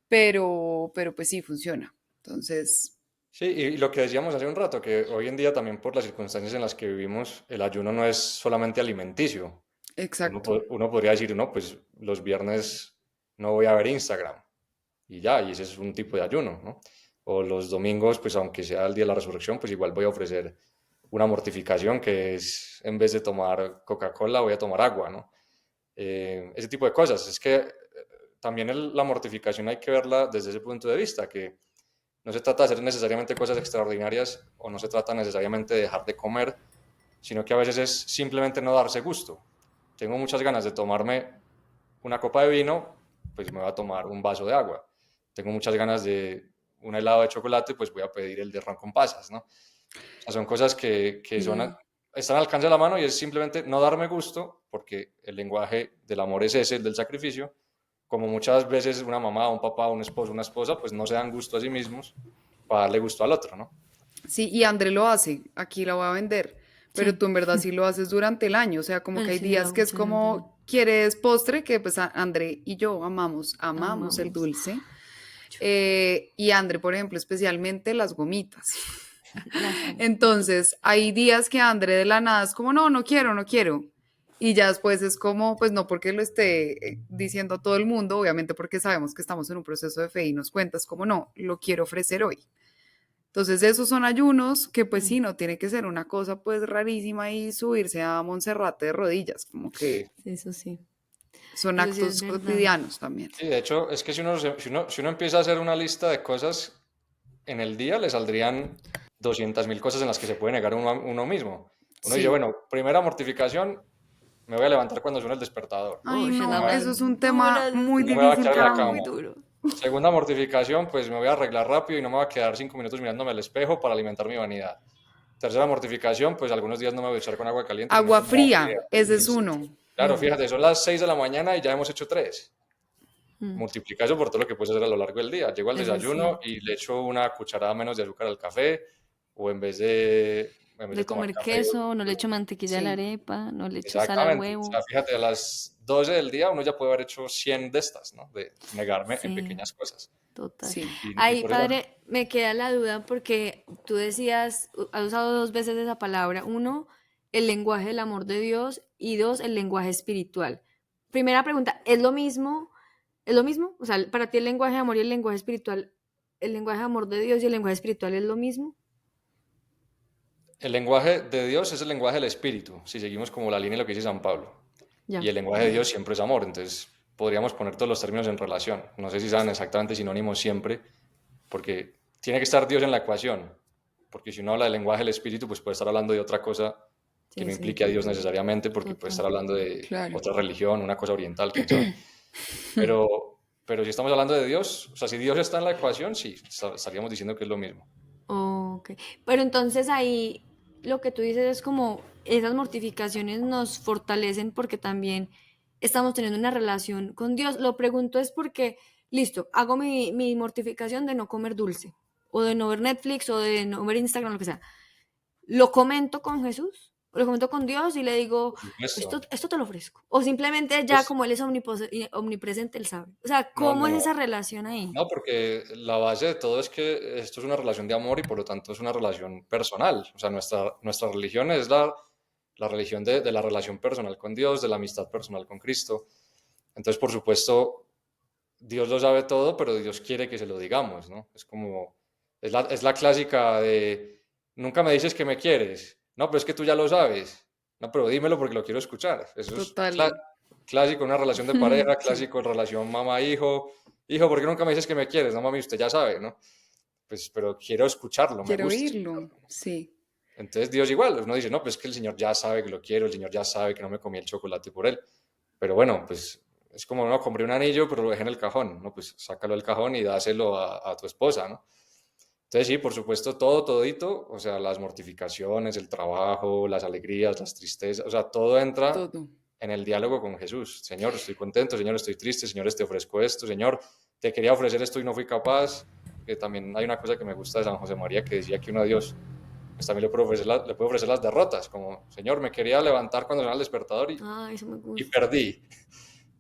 pero pues sí funciona. Entonces, Sí, y lo que decíamos hace un rato, que hoy en día también por las circunstancias en las que vivimos, el ayuno no es solamente alimenticio. exacto. Uno podría decir, no, pues los viernes no voy a ver Instagram y ya, y ese es un tipo de ayuno, ¿no? O los domingos, pues aunque sea el día de la resurrección, pues igual voy a ofrecer una mortificación que es, en vez de tomar Coca-Cola, voy a tomar agua, ¿no? Ese tipo de cosas. Es que también la mortificación hay que verla desde ese punto de vista, que no se trata de hacer necesariamente cosas extraordinarias o no se trata necesariamente de dejar de comer, sino que a veces es simplemente no darse gusto. Tengo muchas ganas de tomarme una copa de vino, pues me voy a tomar un vaso de agua. Tengo muchas ganas de un helado de chocolate, pues voy a pedir el de ron con pasas, ¿no? O sea, son cosas que Sí. están al alcance de la mano y es simplemente no darme gusto, porque el lenguaje del amor es ese, el del sacrificio. Como muchas veces una mamá, un papá, un esposo, una esposa, pues no se dan gusto a sí mismos para darle gusto al otro, ¿no? Sí, y André lo hace, aquí la voy a vender, pero Sí, tú en verdad sí lo haces durante el año, o sea, como que hay sí, yo días hago que es mucho durante el año. como, ¿quieres postre? Que pues André y yo amamos el Amamos. dulce. Y André, por ejemplo, especialmente las gomitas. Las amo. Entonces, hay días que André de la nada es como, no, no quiero. Y ya después es como, pues no porque lo esté diciendo a todo el mundo, obviamente porque sabemos que estamos en un proceso de fe y nos cuentas como, no, lo quiero ofrecer hoy. Entonces, esos son ayunos que pues Mm, sí, no tiene que ser una cosa pues rarísima y subirse a Monserrate de rodillas, como Sí, que eso sí, son eso sí es actos verdad. cotidianos también. sí, de hecho, es que si uno empieza a hacer una lista de cosas en el día, le saldrían 200.000 cosas en las que se puede negar uno mismo. Uno dice, Sí. bueno, primera mortificación, me voy a levantar cuando suene el despertador Ay, Uy, es y no la no, me, más eso es un tema dura, muy y no me voy a difícil quedar en la para muy cama. mí. duro. Segunda mortificación, pues me voy a arreglar rápido y no me voy a quedar 5 minutos mirándome al espejo para alimentar mi vanidad. Tercera mortificación, pues algunos días no me voy a echar con agua caliente, sino Agua con agua fría, fría. ese es Listo. uno. Claro, fíjate, son las 6 de la mañana y ya hemos hecho tres. Mm, Multiplica eso por todo lo que puedes hacer a lo largo del día. Llego al eso es desayuno cierto. y le echo una cucharada menos de azúcar al café, o en vez de De tomar comer café, queso, no le echo mantequilla a la Sí. arepa, no le echo sal al exactamente. O huevo. sea, fíjate, a las 12 del día uno ya puede haber hecho 100 de estas, ¿no? De negarme en Sí, pequeñas cosas. total. Sí. Y Ay, por eso, padre, me queda la duda porque tú decías, has usado dos veces esa palabra. Uno, el lenguaje del amor de Dios y dos, el lenguaje espiritual. Primera pregunta, ¿es lo mismo? ¿Es lo mismo? O sea, para ti el lenguaje de amor y el lenguaje espiritual, el lenguaje de amor de Dios y el lenguaje espiritual es lo mismo. el lenguaje de Dios es el lenguaje del Espíritu, si seguimos como la línea de lo que dice San Pablo. Y Ya. el lenguaje de Dios siempre es amor, entonces podríamos poner todos los términos en relación. No sé si sean exactamente sinónimos siempre, porque tiene que estar Dios en la ecuación, porque si uno habla del lenguaje del Espíritu, pues puede estar hablando de otra cosa que Sí, no sí, implique a Dios necesariamente, porque puede estar total. hablando de Claro. otra religión, una cosa oriental, quién sabe. Pero si estamos hablando de Dios, o sea, si Dios está en la ecuación, sí, estaríamos diciendo que es lo mismo. Ok. Pero entonces ahí lo que tú dices es como esas mortificaciones nos fortalecen porque también estamos teniendo una relación con Dios. Lo pregunto es porque, listo, hago mi mortificación de no comer dulce, o de no ver Netflix, o de no ver Instagram, lo que sea. Lo comento con Jesús, o lo comento con Dios y le digo, Por supuesto. esto te lo ofrezco. O simplemente ya Pues, como Él es omnipresente, Él sabe. O sea, no, ¿cómo es no. esa relación ahí? No, porque la base de todo es que esto es una relación de amor y por lo tanto es una relación personal. O sea, nuestra religión es la religión de la relación personal con Dios, de la amistad personal con Cristo. Entonces, por supuesto, Dios lo sabe todo, pero Dios quiere que se lo digamos, ¿no? Es como, es la clásica de, nunca me dices que me quieres, No, pero es que tú ya lo sabes. No, pero dímelo porque lo quiero escuchar. Eso es Total. clásico en una relación de pareja, Sí. clásico en relación mamá-hijo. Hijo, ¿por qué nunca me dices que me quieres? No, mami, usted ya sabe, ¿no? Pues, pero quiero escucharlo, me Quiero gusta oírlo, escucharlo. sí. Entonces Dios igual, uno dice, no, pues es que el Señor ya sabe que lo quiero, el Señor ya sabe que no me comí el chocolate por él. Pero bueno, pues es como, no, compré un anillo, pero lo dejé en el cajón, ¿no? Pues sácalo del cajón y dáselo a tu esposa, ¿no? Entonces sí, por supuesto, todo, todito, o sea, las mortificaciones, el trabajo, las alegrías, las tristezas, o sea, todo entra Todo. en el diálogo con Jesús. Señor, estoy contento, Señor, estoy triste, Señor, te ofrezco esto, Señor, te quería ofrecer esto y no fui capaz. Que también hay una cosa que me gusta de San José María que decía que uno a Dios pues también le puede ofrecer las derrotas, como, Señor, me quería levantar cuando sonaba el despertador Ah, eso me y gusta. perdí.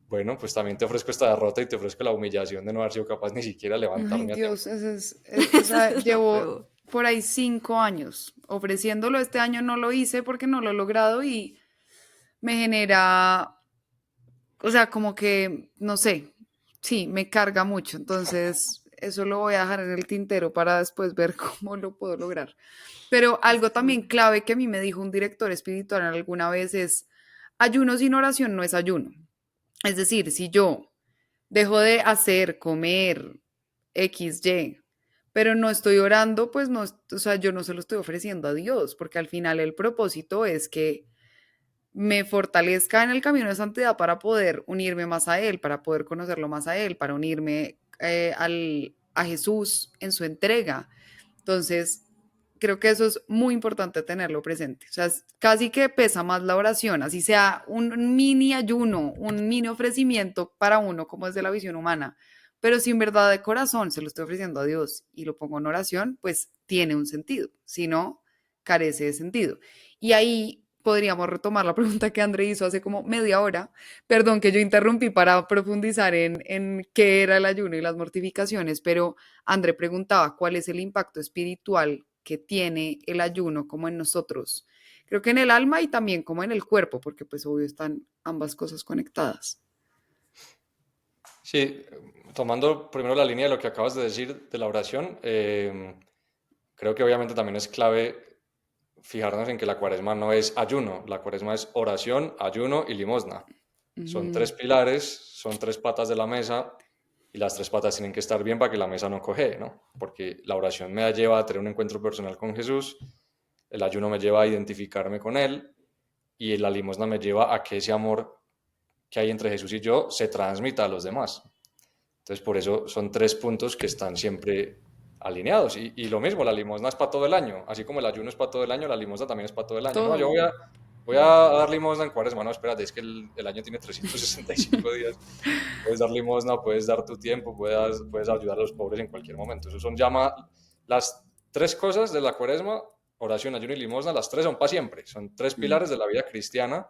Bueno, pues también te ofrezco esta derrota y te ofrezco la humillación de no haber sido capaz ni siquiera de Ay, levantarme a tiempo. Dios, o sea, Esa es la llevo peor. por ahí 5 años ofreciéndolo. Este año no lo hice porque no lo he logrado y me genera, o sea, como que, no sé, sí, me carga mucho. Entonces, eso lo voy a dejar en el tintero para después ver cómo lo puedo lograr. Pero algo también Sí. clave que a mí me dijo un director espiritual alguna vez es, ayuno sin oración no es ayuno. Es decir, si yo dejo de hacer, comer, X, Y, pero no estoy orando, pues no, o sea, yo no se lo estoy ofreciendo a Dios, porque al final el propósito es que me fortalezca en el camino de santidad para poder unirme más a Él, para poder conocerlo más a Él, para unirme a Jesús en su entrega. Entonces, creo que eso es muy importante tenerlo presente. O sea, casi que pesa más la oración, así sea un mini ayuno, un mini ofrecimiento para uno, como es de la visión humana. Pero si en verdad de corazón se lo estoy ofreciendo a Dios y lo pongo en oración, pues tiene un sentido. Si no, carece de sentido. Y ahí podríamos retomar la pregunta que André hizo hace como media hora. Perdón que yo interrumpí para profundizar en qué era el ayuno y las mortificaciones, pero André preguntaba cuál es el impacto espiritual que tiene el ayuno como en nosotros. Creo que en el alma y también como en el cuerpo, porque pues obvio están ambas cosas conectadas. Sí, tomando primero la línea de lo que acabas de decir de la oración, creo que obviamente también es clave fijarnos en que la cuaresma no es ayuno, la cuaresma es oración, ayuno y limosna. Son Ujú. tres pilares, son tres patas de la mesa y las tres patas tienen que estar bien para que la mesa no coje, ¿no? Porque la oración me lleva a tener un encuentro personal con Jesús, el ayuno me lleva a identificarme con Él y la limosna me lleva a que ese amor que hay entre Jesús y yo se transmita a los demás. Entonces, por eso son tres puntos que están siempre alineados. Y lo mismo, la limosna es para todo el año. Así como el ayuno es para todo el año, la limosna también es para todo el año. No, yo Todo. voy a dar limosna en cuaresma. No, espérate, es que el año tiene 365 días. Puedes dar limosna, puedes dar tu tiempo, puedes ayudar a los pobres en cualquier momento. Eso son las tres cosas de la cuaresma, oración, ayuno y limosna, las tres son para siempre. Son tres pilares de la vida cristiana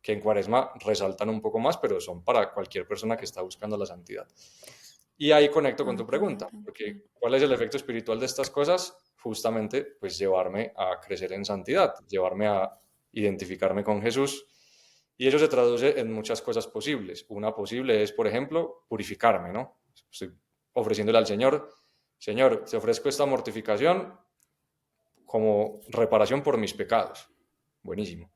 que en cuaresma resaltan un poco más, pero son para cualquier persona que está buscando la santidad. Y ahí conecto con tu pregunta, porque ¿cuál es el efecto espiritual de estas cosas? Justamente, pues llevarme a crecer en santidad, llevarme a identificarme con Jesús. Y eso se traduce en muchas cosas posibles. Una posible es, por ejemplo, purificarme, ¿no? Estoy ofreciéndole al Señor, Señor, te ofrezco esta mortificación como reparación por mis pecados. Buenísimo.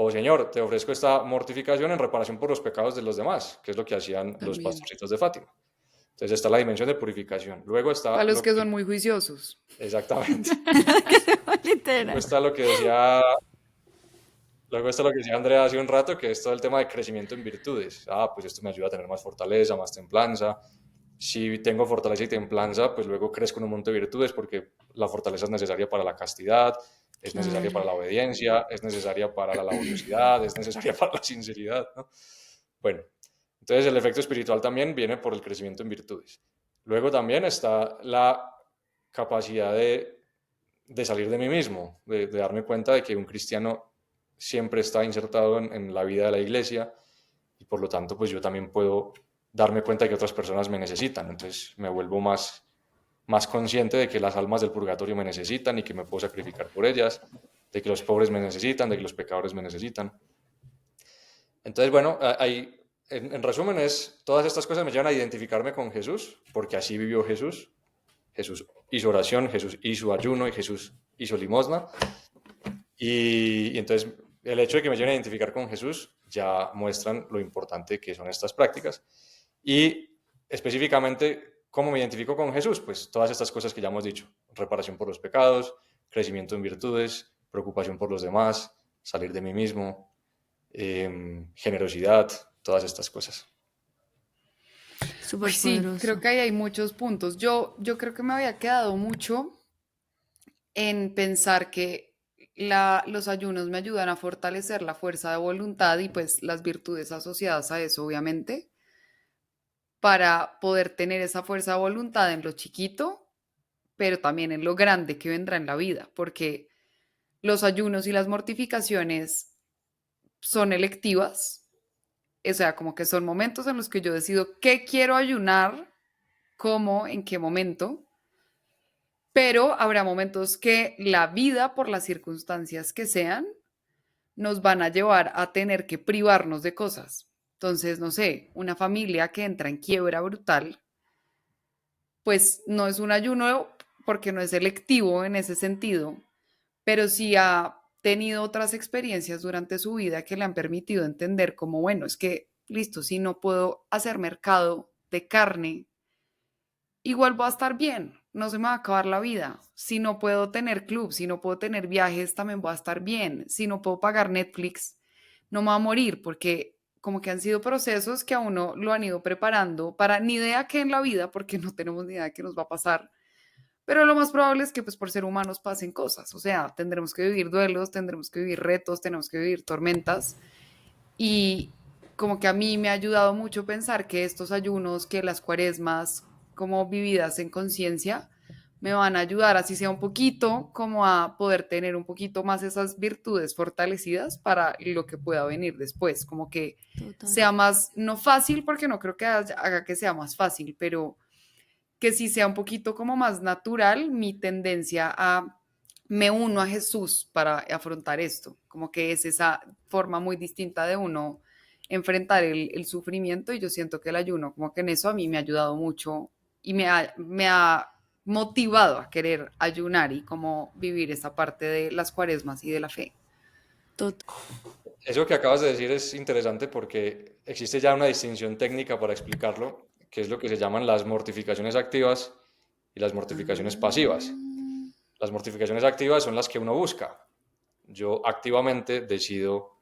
O Señor, te ofrezco esta mortificación en reparación por los pecados de los demás, que es lo que hacían los También. pastorcitos de Fátima. Entonces está la dimensión de purificación. Luego está Para los lo que que... son muy juiciosos. Exactamente. Luego Literal. está lo que decía... Luego está lo que decía Andrea hace un rato, que es todo el tema de crecimiento en virtudes. Ah, pues esto me ayuda a tener más fortaleza, más templanza. Si tengo fortaleza y templanza, pues luego crezco en un montón de virtudes porque la fortaleza es necesaria para la castidad, es necesaria para Claro. la obediencia, es necesaria para la laboriosidad, es necesaria para la sinceridad, ¿no? Bueno, entonces el efecto espiritual también viene por el crecimiento en virtudes. Luego también está la capacidad de salir de mí mismo, de darme cuenta de que un cristiano siempre está insertado en la vida de la iglesia y por lo tanto pues yo también puedo darme cuenta de que otras personas me necesitan. Entonces me vuelvo más consciente de que las almas del purgatorio me necesitan y que me puedo sacrificar por ellas, de que los pobres me necesitan, de que los pecadores me necesitan. Entonces, bueno, en resumen todas estas cosas me llevan a identificarme con Jesús, porque así vivió Jesús. Jesús hizo oración, Jesús hizo ayuno y Jesús hizo limosna. Y entonces el hecho de que me lleven a identificar con Jesús ya muestran lo importante que son estas prácticas. Y específicamente, ¿cómo me identifico con Jesús? Pues todas estas cosas que ya hemos dicho: reparación por los pecados, crecimiento en virtudes, preocupación por los demás, salir de mí mismo, generosidad, todas estas cosas. Súper Sí, poderoso. creo que ahí hay muchos puntos. Yo creo que me había quedado mucho en pensar que los ayunos me ayudan a fortalecer la fuerza de voluntad y pues las virtudes asociadas a eso, obviamente, para poder tener esa fuerza de voluntad en lo chiquito, pero también en lo grande que vendrá en la vida, porque los ayunos y las mortificaciones son electivas, o sea, como que son momentos en los que yo decido qué quiero ayunar, cómo, en qué momento, pero habrá momentos que la vida, por las circunstancias que sean, nos van a llevar a tener que privarnos de cosas. Entonces, no sé, una familia que entra en quiebra brutal, pues no es un ayuno porque no es selectivo en ese sentido, pero sí ha tenido otras experiencias durante su vida que le han permitido entender como, bueno, es que, listo, si no puedo hacer mercado de carne, igual voy a estar bien, no se me va a acabar la vida. Si no puedo tener club, si no puedo tener viajes, también voy a estar bien. Si no puedo pagar Netflix, no me va a morir, porque como que han sido procesos que a uno lo han ido preparando para ni idea qué en la vida, porque no tenemos ni idea de qué nos va a pasar. Pero lo más probable es que pues por ser humanos pasen cosas, o sea, tendremos que vivir duelos, tendremos que vivir retos, tenemos que vivir tormentas y como que a mí me ha ayudado mucho pensar que estos ayunos, que las cuaresmas como vividas en conciencia, me van a ayudar, así sea un poquito, como a poder tener un poquito más esas virtudes fortalecidas para lo que pueda venir después, como que Total. sea más, no fácil, porque no creo que haga que sea más fácil, pero que sí sea un poquito como más natural mi tendencia a me uno a Jesús para afrontar esto, como que es esa forma muy distinta de uno enfrentar el sufrimiento y yo siento que el ayuno como que en eso a mí me ha ayudado mucho y me ha motivado a querer ayunar y como vivir esa parte de las cuaresmas y de la fe. Total. Eso que acabas de decir es interesante porque existe ya una distinción técnica para explicarlo, que es lo que se llaman las mortificaciones activas y las mortificaciones pasivas. Las mortificaciones activas son las que uno busca. Yo activamente decido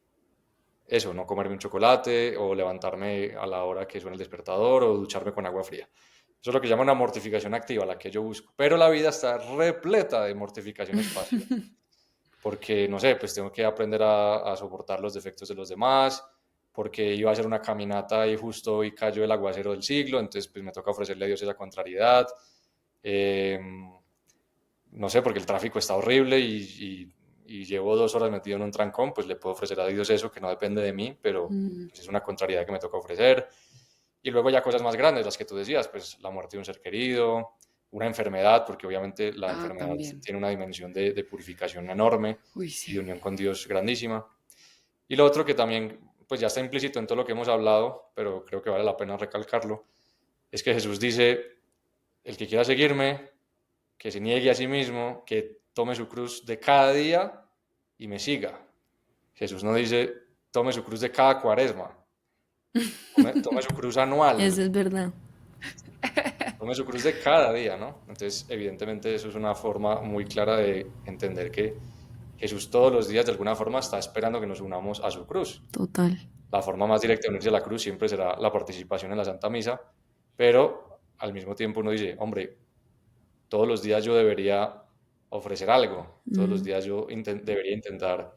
eso, no comerme un chocolate o levantarme a la hora que suena el despertador o ducharme con agua fría. Eso es lo que llaman una mortificación activa, la que yo busco. Pero la vida está repleta de mortificaciones pasivas. Porque, no sé, pues tengo que aprender a soportar los defectos de los demás, porque iba a hacer una caminata y justo hoy cayó el aguacero del siglo, entonces pues me toca ofrecerle a Dios esa contrariedad. Eh, no sé, porque el tráfico está horrible y llevo 2 horas metido en un trancón, pues le puedo ofrecer a Dios eso que no depende de mí, pero pues, es una contrariedad que me toca ofrecer. Y luego ya cosas más grandes, las que tú decías, pues la muerte de un ser querido, una enfermedad, porque obviamente la enfermedad También. tiene una dimensión de purificación enorme Uy, y de sí. unión con Dios grandísima. Y lo otro que también pues ya está implícito en todo lo que hemos hablado, pero creo que vale la pena recalcarlo, es que Jesús dice: el que quiera seguirme, que se niegue a sí mismo, que tome su cruz de cada día y me siga. Jesús no dice tome su cruz de cada cuaresma, tome su cruz anual, Eso es verdad. tome su cruz de cada día, ¿no? Entonces, evidentemente, eso es una forma muy clara de entender que Jesús todos los días, de alguna forma, está esperando que nos unamos a su cruz. Total. La forma más directa de unirse a la cruz siempre será la participación en la Santa Misa, pero al mismo tiempo uno dice: hombre, todos los días yo debería ofrecer algo, todos los días yo debería intentar,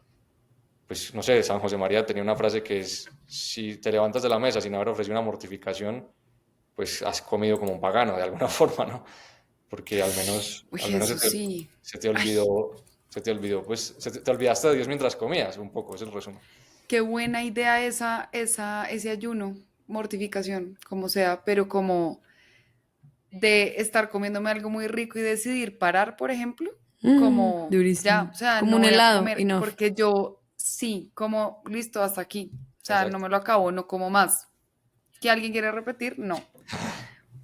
pues no sé, San José María tenía una frase que es: si te levantas de la mesa sin haber ofrecido una mortificación, pues has comido como un pagano de alguna forma, ¿no? Porque Uy, al menos eso sí. se te olvidó, pues te olvidaste de Dios mientras comías, un poco, es el resumen. Qué buena idea ese ayuno, mortificación, como sea, pero como de estar comiéndome algo muy rico y decidir parar, por ejemplo, como Durísimo. ya, o sea, Como no un voy a helado, comer, enough. porque yo sí, como listo hasta aquí, o sea, Exacto. no me lo acabo, no como más. ¿Que alguien quiere repetir? No.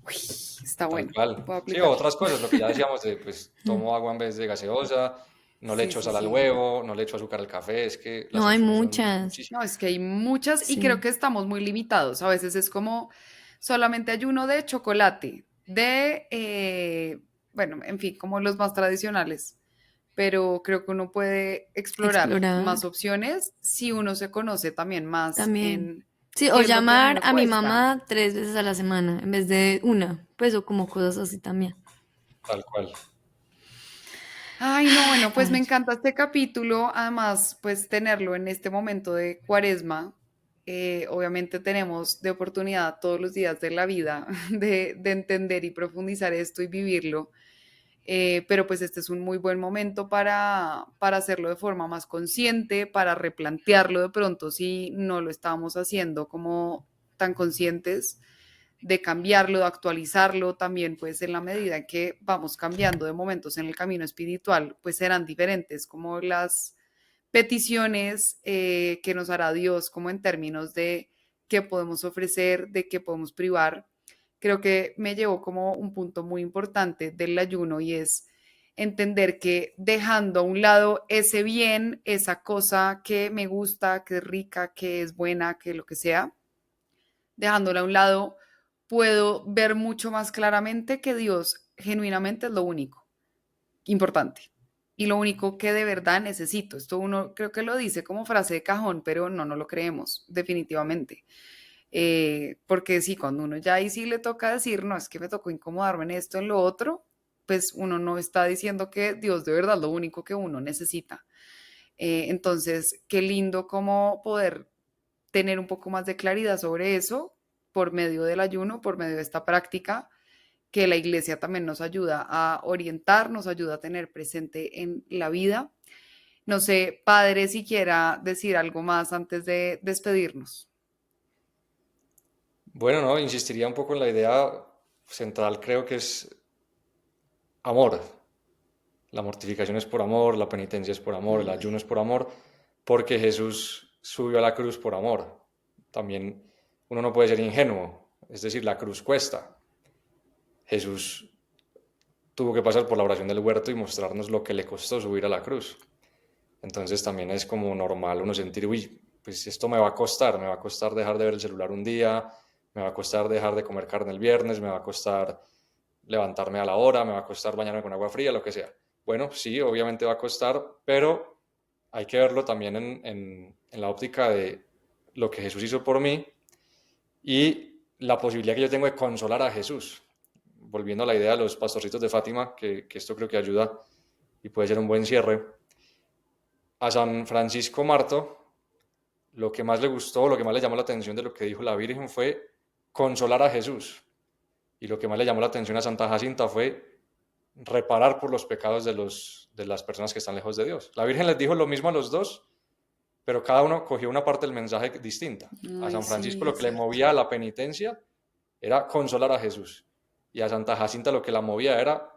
Uy, está Tal bueno, cual. puedo Sí, aplicar. o otras cosas, lo que ya decíamos de, pues, tomo agua en vez de gaseosa, no le Sí, echo sí, sal al sí. huevo, no le echo azúcar al café, es que las No, hay opciones son muchas. No, muchísimas. es que hay muchas y creo Sí, que estamos muy limitados. A veces es como solamente ayuno de chocolate, bueno, en fin, como los más tradicionales. Pero creo que uno puede explorar explorar más opciones si uno se conoce también más también. en Sí, o qué es lo que a mí llamar me a mi cuesta. mamá 3 veces a la semana en vez de una, pues o como cosas así también. Tal cual. Ay, no, bueno, pues me Ay, encanta este capítulo. Además, pues tenerlo en este momento de cuaresma. Obviamente tenemos de oportunidad todos los días de la vida de entender y profundizar esto y vivirlo. Pero pues este es un muy buen momento para hacerlo de forma más consciente, para replantearlo de pronto si no lo estábamos haciendo como tan conscientes, de cambiarlo, de actualizarlo también, pues en la medida en que vamos cambiando de momentos en el camino espiritual, pues serán diferentes como las peticiones que nos hará Dios, como en términos de qué podemos ofrecer, de qué podemos privar. Creo que me llevó como un punto muy importante del ayuno y es entender que dejando a un lado ese bien, esa cosa que me gusta, que es rica, que es buena, que lo que sea, dejándola a un lado, puedo ver mucho más claramente que Dios genuinamente es lo único importante y lo único que de verdad necesito. Esto uno creo que lo dice como frase de cajón, pero no lo creemos, definitivamente. Porque sí, cuando uno ya ahí sí le toca decir, no, es que me tocó incomodarme en esto, en lo otro, pues uno no está diciendo que Dios de verdad es lo único que uno necesita. Entonces, qué lindo como poder tener un poco más de claridad sobre eso por medio del ayuno, por medio de esta práctica que la iglesia también nos ayuda a orientar, nos ayuda a tener presente en la vida. No sé, padre, si quiera decir algo más antes de despedirnos. Bueno, no, insistiría un poco en la idea central, creo que es amor. La mortificación es por amor, la penitencia es por amor, el ayuno Ay, es por amor, porque Jesús subió a la cruz por amor. También uno no puede ser ingenuo, es decir, la cruz cuesta. Jesús tuvo que pasar por la oración del huerto y mostrarnos lo que le costó subir a la cruz. Entonces también es como normal uno sentir, uy, pues esto me va a costar dejar de ver el celular un día, me va a costar dejar de comer carne el viernes, me va a costar levantarme a la hora, me va a costar bañarme con agua fría, lo que sea. Bueno, sí, obviamente va a costar, pero hay que verlo también en la óptica de lo que Jesús hizo por mí y la posibilidad que yo tengo de consolar a Jesús. Volviendo a la idea de los pastorcitos de Fátima, que esto creo que ayuda y puede ser un buen cierre. A San Francisco Marto, lo que más le gustó, lo que más le llamó la atención de lo que dijo la Virgen fue consolar a Jesús. Y lo que más le llamó la atención a Santa Jacinta fue reparar por los pecados de las personas que están lejos de Dios. La Virgen les dijo lo mismo a los dos, pero cada uno cogió una parte del mensaje distinta. A ay, San Francisco sí, lo es que le cierto. movía a la penitencia era consolar a Jesús. Y a Santa Jacinta lo que la movía era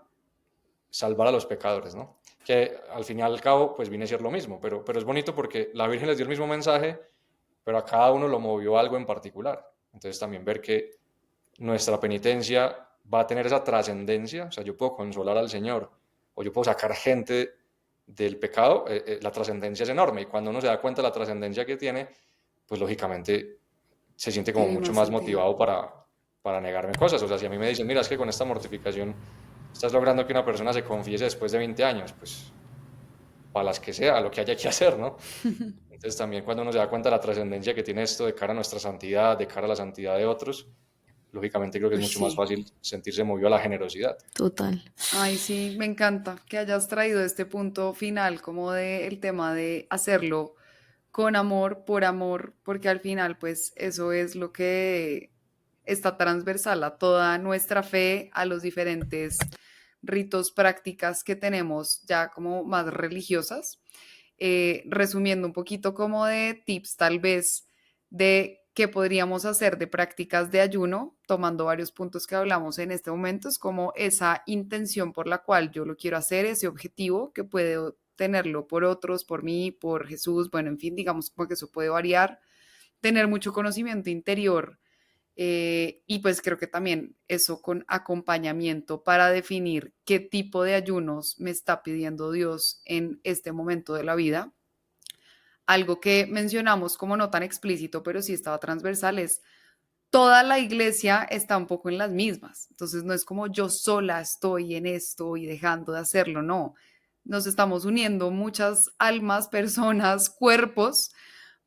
salvar a los pecadores, ¿no? Que al fin y al cabo, pues viene a ser lo mismo, pero es bonito porque la Virgen les dio el mismo mensaje, pero a cada uno lo movió algo en particular. Entonces también ver que nuestra penitencia va a tener esa trascendencia, o sea, yo puedo consolar al Señor o yo puedo sacar gente del pecado, la trascendencia es enorme y cuando uno se da cuenta de la trascendencia que tiene, pues lógicamente se siente como Tiene mucho más más sentido. motivado para negarme cosas. O sea, si a mí me dicen, mira, es que con esta mortificación estás logrando que una persona se confiese después de 20 años, pues para las que sea, lo que haya que hacer, ¿no? Entonces también cuando uno se da cuenta de la trascendencia que tiene esto de cara a nuestra santidad, de cara a la santidad de otros, lógicamente creo que es Uy, mucho más sí. fácil sentirse movido a la generosidad. total. Ay, sí, me encanta que hayas traído este punto final, como de el tema de hacerlo con amor, porque al final, pues eso es lo que está transversal a toda nuestra fe, a los diferentes ritos, prácticas que tenemos ya como más religiosas. Resumiendo un poquito como de tips tal vez de qué podríamos hacer de prácticas de ayuno, tomando varios puntos que hablamos en este momento, es como esa intención por la cual yo lo quiero hacer, ese objetivo que puedo tenerlo por otros, por mí, por Jesús, bueno, en fin, digamos como que eso puede variar, tener mucho conocimiento interior Y pues creo que también eso con acompañamiento para definir qué tipo de ayunos me está pidiendo Dios en este momento de la vida. Algo que mencionamos como no tan explícito, pero sí estaba transversal, es toda la iglesia está un poco en las mismas. Entonces no es como yo sola estoy en esto y dejando de hacerlo, no. Nos estamos uniendo muchas almas, personas, cuerpos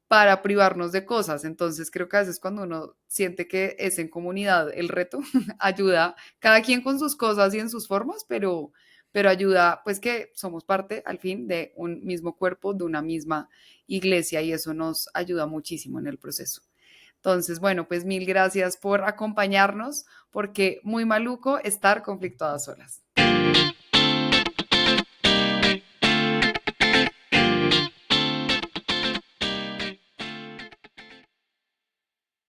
para privarnos de cosas. Entonces creo que a veces cuando uno siente que es en comunidad el reto, ayuda cada quien con sus cosas y en sus formas, pero ayuda pues que somos parte al fin de un mismo cuerpo, de una misma iglesia y eso nos ayuda muchísimo en el proceso. Entonces, bueno, pues mil gracias por acompañarnos porque muy maluco estar conflictuadas solas.